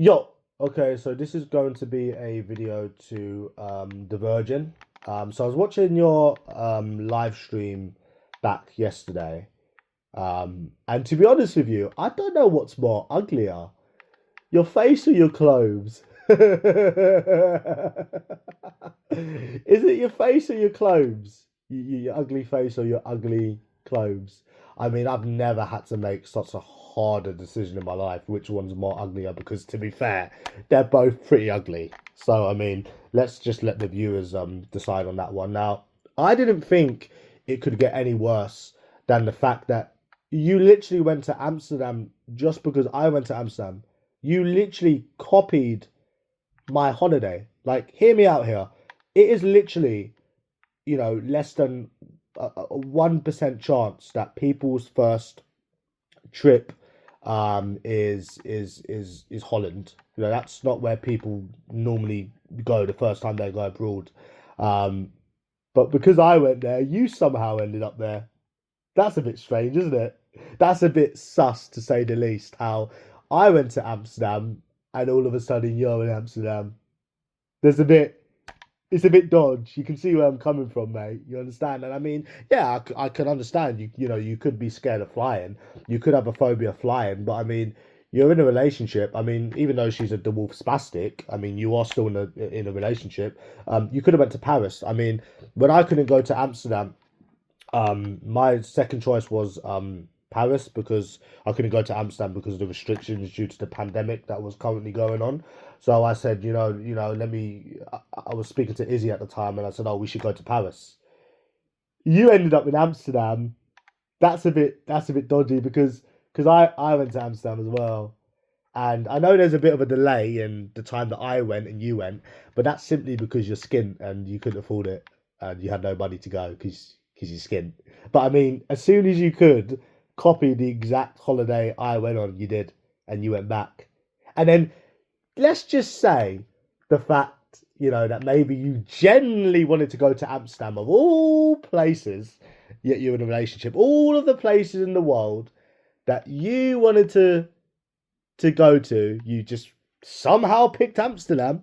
Yo, okay, so this is going to be a video to the Virgin. So I was watching your live stream back yesterday. And to be honest with you, I don't know what's more uglier, your face or your clothes? Is it your face or your clothes? Your ugly face or your ugly clothes? I mean, I've never had to make such a harder decision in my life, which one's more uglier, because to be fair, they're both pretty ugly. So, I mean, let's just let the viewers decide on that one. Now, I didn't think it could get any worse than the fact that you literally went to Amsterdam just because I went to Amsterdam. You literally copied my holiday. Like, hear me out here. It is literally, less than a 1% chance that people's first trip is Holland. That's not where people normally go the first time they go abroad. Um, but because I went there, you somehow ended up there. That's a bit strange, isn't it? That's a bit sus, to say the least. How I went to Amsterdam and all of a sudden you're in Amsterdam. There's a bit, it's a bit dodge. You can see where I'm coming from, mate. You understand? And I mean, yeah, I can understand. You could be scared of flying. You could have a phobia of flying, but I mean, you're in a relationship. I mean, even though she's a dwarf spastic, I mean, you are still in a relationship. You could have went to Paris. I mean, when I couldn't go to Amsterdam, my second choice was Paris because I couldn't go to Amsterdam because of the restrictions due to the pandemic that was currently going on. So I said, let me. I was speaking to Izzy at the time, and I said, oh, we should go to Paris. You ended up in Amsterdam. That's a bit dodgy because I went to Amsterdam as well. And I know there's a bit of a delay in the time that I went and you went, but that's simply because you're skint and you couldn't afford it and you had no money to go because you're skint. But I mean, as soon as you could copy the exact holiday I went on, you did, and you went back. And then let's just say the fact, that maybe you genuinely wanted to go to Amsterdam of all places, yet you're in a relationship, all of the places in the world that you wanted to go to, you just somehow picked Amsterdam.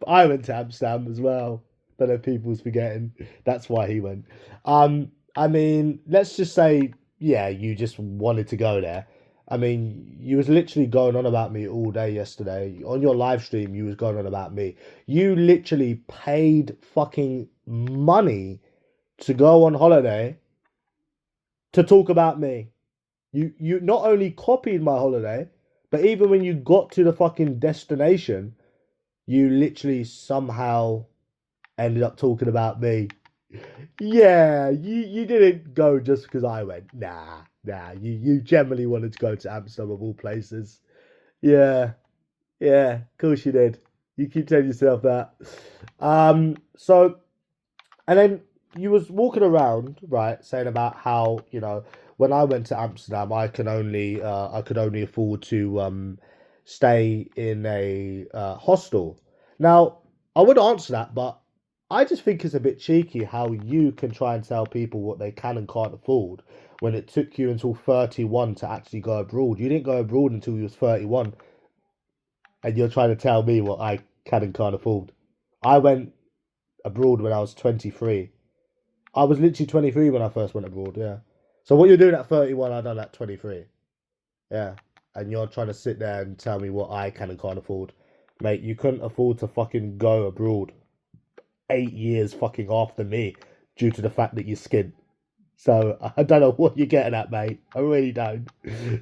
I went to Amsterdam as well. Don't know if people's forgetting. That's why he went. I mean, let's just say, yeah, you just wanted to go there. I mean, you was literally going on about me all day yesterday. On your live stream, you was going on about me. You literally paid fucking money to go on holiday to talk about me. You not only copied my holiday, but even when you got to the fucking destination, you literally somehow ended up talking about me. Yeah, you didn't go just because I went. Nah. You generally wanted to go to Amsterdam of all places. Yeah, yeah, of course you did. You keep telling yourself that. So and then you was walking around, right, saying about how, when I went to Amsterdam, I could only afford to stay in a hostel. Now, I would answer that, but I just think it's a bit cheeky how you can try and tell people what they can and can't afford when it took you until 31 to actually go abroad. You didn't go abroad until you was 31, and you're trying to tell me what I can and can't afford. I went abroad when I was 23. I was literally 23 when I first went abroad, yeah. So what you're doing at 31, I done at 23. Yeah. And you're trying to sit there and tell me what I can and can't afford. Mate, you couldn't afford to fucking go abroad 8 years fucking after me due to the fact that you're skin. So I don't know what you're getting at, mate. I really don't.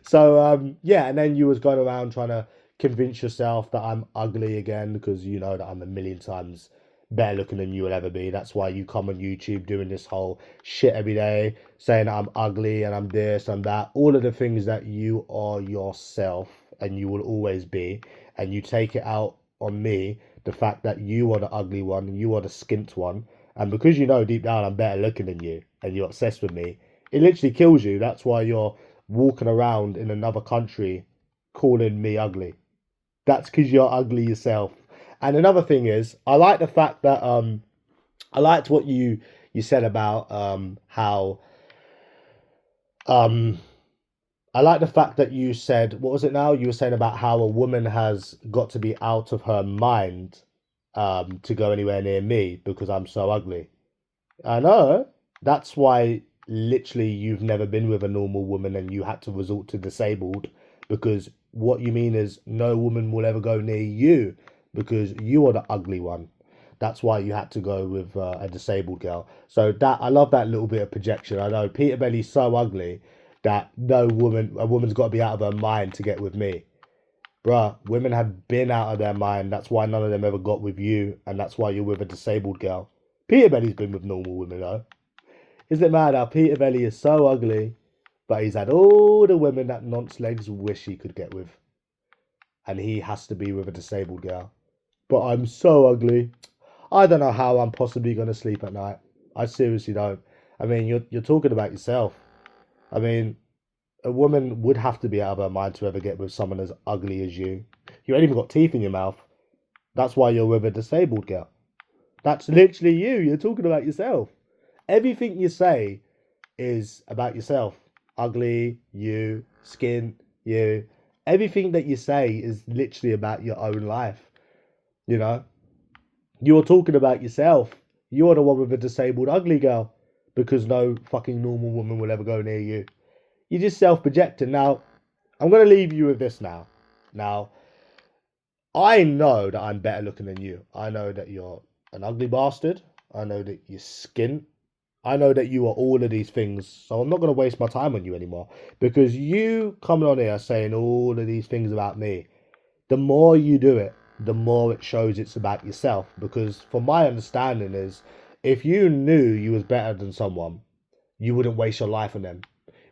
So yeah, and then you was going around trying to convince yourself that I'm ugly again because you know that I'm a million times better looking than you will ever be. That's why you come on YouTube doing this whole shit every day, saying that I'm ugly and I'm this and that. All of the things that you are yourself and you will always be, and you take it out on me, the fact that you are the ugly one, you are the skint one, and because you know deep down I'm better looking than you and you're obsessed with me, it literally kills you. That's why you're walking around in another country calling me ugly. That's because you're ugly yourself. And another thing is, I like the fact that I liked what you said about how um I like the fact that you said, what was it now? You were saying about how a woman has got to be out of her mind to go anywhere near me because I'm so ugly. I know. That's why literally you've never been with a normal woman and you had to resort to disabled because what you mean is no woman will ever go near you because you are the ugly one. That's why you had to go with a disabled girl. So that I love that little bit of projection. I know Peter Belly's so ugly that a woman's got to be out of her mind to get with me. Bruh, women have been out of their mind. That's why none of them ever got with you, and that's why you're with a disabled girl. Peter Belly's been with normal women though. Isn't it mad how Peter Belly is so ugly, but he's had all the women that nonce legs wish he could get with, and he has to be with a disabled girl. But I'm so ugly. I don't know how I'm possibly gonna sleep at night. I seriously don't. I mean, you're talking about yourself. I mean, a woman would have to be out of her mind to ever get with someone as ugly as you. You ain't even got teeth in your mouth. That's why you're with a disabled girl. That's literally you. You're talking about yourself. Everything you say is about yourself. Ugly, you, skin, you. Everything that you say is literally about your own life. You know? You're talking about yourself. You're the one with a disabled ugly girl. Because no fucking normal woman will ever go near you. You're just self-projecting. Now, I'm going to leave you with this now. Now, I know that I'm better looking than you. I know that you're an ugly bastard. I know that you're skint. I know that you are all of these things. So I'm not going to waste my time on you anymore. Because you coming on here saying all of these things about me, the more you do it, the more it shows it's about yourself. Because from my understanding is, if you knew you was better than someone, you wouldn't waste your life on them.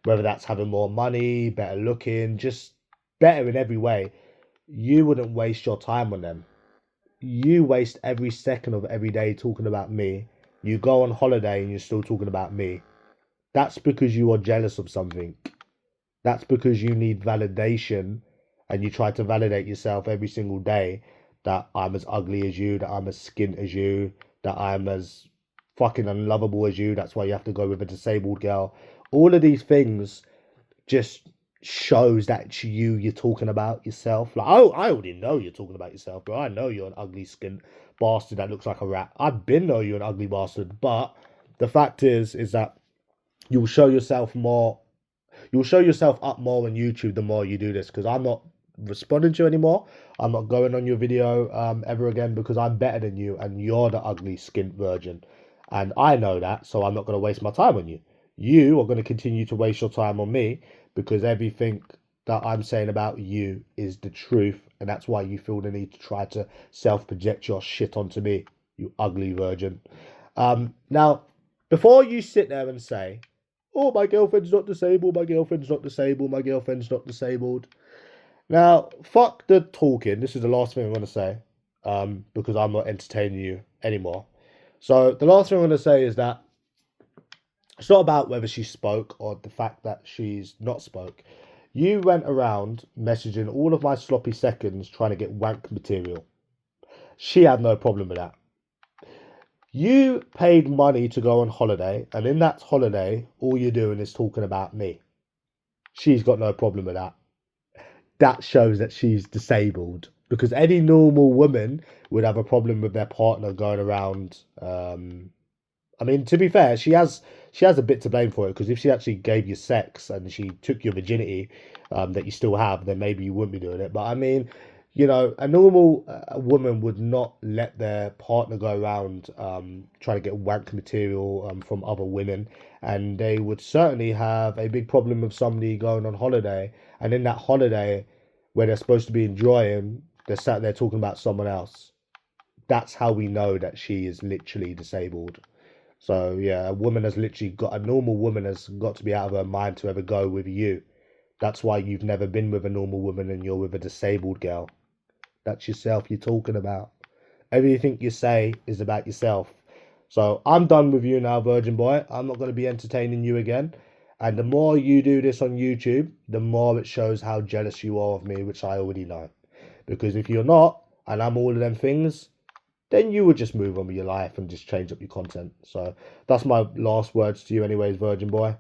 Whether that's having more money, better looking, just better in every way, you wouldn't waste your time on them. You waste every second of every day talking about me. You go on holiday and you're still talking about me. That's because you are jealous of something. That's because you need validation and you try to validate yourself every single day that I'm as ugly as you, that I'm as skint as you, that I'm as fucking unlovable as you. That's why you have to go with a disabled girl. All of these things just shows that it's you're talking about yourself. Like, oh, I already know you're talking about yourself, bro. I know you're an ugly skint bastard that looks like a rat. I've been know you're an ugly bastard, but the fact is that you'll show yourself more. You'll show yourself up more on YouTube the more you do this. Because I'm not responding to you anymore. I'm not going on your video ever again because I'm better than you and you're the ugly skint virgin, and I know that. So I'm not going to waste my time on you. You are going to continue to waste your time on me because everything that I'm saying about you is the truth, and that's why you feel the need to try to self-project your shit onto me, you ugly virgin. Now, before you sit there and say, "Oh, my girlfriend's not disabled, my girlfriend's not disabled, my girlfriend's not disabled," now, fuck the talking. This is the last thing I'm going to say, because I'm not entertaining you anymore. So the last thing I'm going to say is that it's not about whether she spoke or the fact that she's not spoke. You went around messaging all of my sloppy seconds trying to get wank material. She had no problem with that. You paid money to go on holiday, and in that holiday, all you're doing is talking about me. She's got no problem with that. That shows that she's disabled. Because any normal woman would have a problem with their partner going around. I mean, to be fair, she has a bit to blame for it. Because if she actually gave you sex and she took your virginity that you still have, then maybe you wouldn't be doing it. But I mean, a normal woman would not let their partner go around trying to get wank material from other women, and they would certainly have a big problem with somebody going on holiday, and in that holiday where they're supposed to be enjoying, they're sat there talking about someone else. That's how we know that she is literally disabled. So yeah, a normal woman has got to be out of her mind to ever go with you. That's why you've never been with a normal woman and you're with a disabled girl. That's yourself you're talking about. Everything you say is about yourself. So I'm done with you now, Virgin Boy. I'm not going to be entertaining you again. And the more you do this on YouTube, the more it shows how jealous you are of me, which I already know. Because if you're not, and I'm all of them things, then you would just move on with your life and just change up your content. So that's my last words to you anyways, Virgin Boy.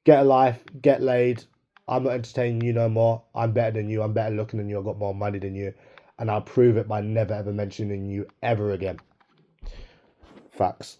Get a life, get laid, I'm not entertaining you no more. I'm better than you. I'm better looking than you. I've got more money than you. And I'll prove it by never ever mentioning you ever again. Facts.